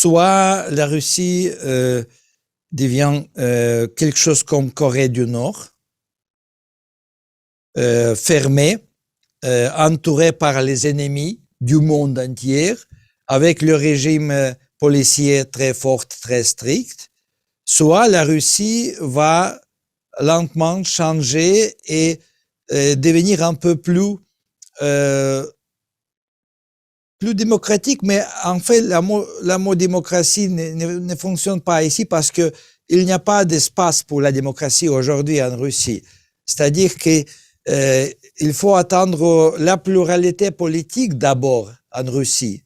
soit la Russie devient quelque chose comme Corée du Nord, fermée, entourée par les ennemis du monde entier, avec le régime policier très fort, très strict, soit la Russie va lentement changer et devenir un peu plus démocratique, mais en fait, le mot démocratie ne fonctionne pas ici parce que il n'y a pas d'espace pour la démocratie aujourd'hui en Russie. C'est-à-dire que il faut attendre la pluralité politique d'abord en Russie.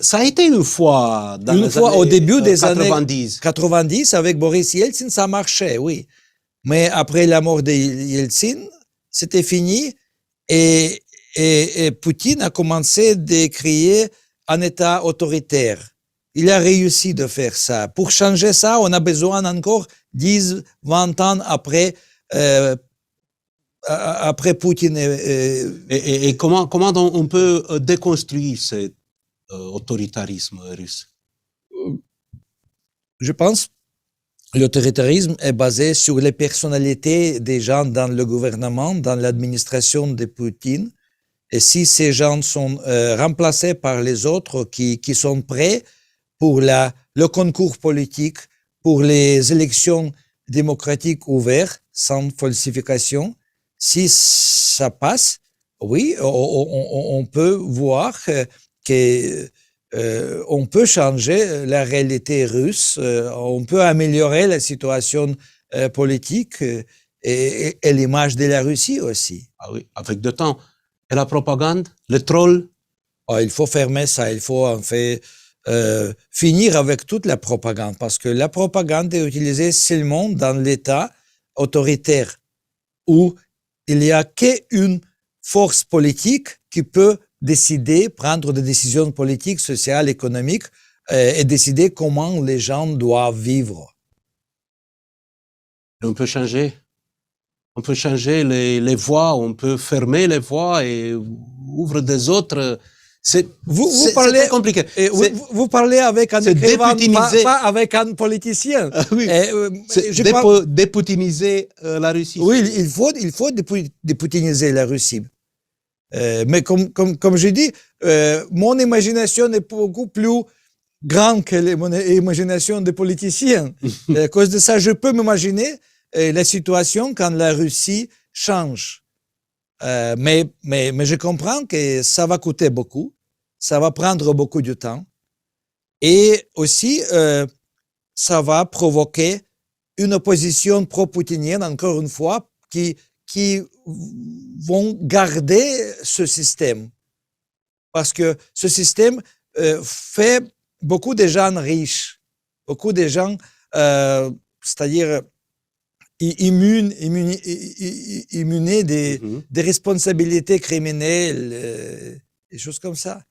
Ça a été une fois dans les années au début des 90. années 90 avec Boris Yeltsin, ça marchait, oui. Mais après la mort de Yeltsin, c'était fini et Poutine a commencé à créer un État autoritaire. Il a réussi de faire ça. Pour changer ça, on a besoin encore 10, 20 ans après Poutine. Et comment on peut déconstruire cet autoritarisme russe? Je pense que l'autoritarisme est basé sur les personnalités des gens dans le gouvernement, dans l'administration de Poutine. Et si ces gens sont remplacés par les autres qui sont prêts pour le concours politique, pour les élections démocratiques ouvertes, sans falsification, si ça passe, oui, on peut voir que on peut changer la réalité russe, on peut améliorer la situation politique et l'image de la Russie aussi. Ah oui, avec le temps. Et la propagande, le troll? Oh, il faut fermer ça, il faut en fait finir avec toute la propagande, parce que la propagande est utilisée seulement dans l'État autoritaire, où il n'y a qu'une force politique qui peut décider, prendre des décisions politiques, sociales, économiques, et décider comment les gens doivent vivre. On peut changer les voies, on peut fermer les voies et ouvrir des autres. C'est très compliqué. Vous parlez avec un écrivain, pas avec un politicien. Oui. Dépoutiniser la Russie. Oui, il faut dépoutiniser la Russie. Mais comme je dis, mon imagination est beaucoup plus grande que l'imagination des politiciens. À cause de ça, je peux m'imaginer la situation quand la Russie change. Mais je comprends que ça va coûter beaucoup, ça va prendre beaucoup de temps. Et aussi, ça va provoquer une opposition pro-poutinienne, encore une fois, qui vont garder ce système. Parce que ce système fait beaucoup de gens riches, beaucoup de gens, c'est-à-dire immunés des responsabilités criminelles, des choses comme ça.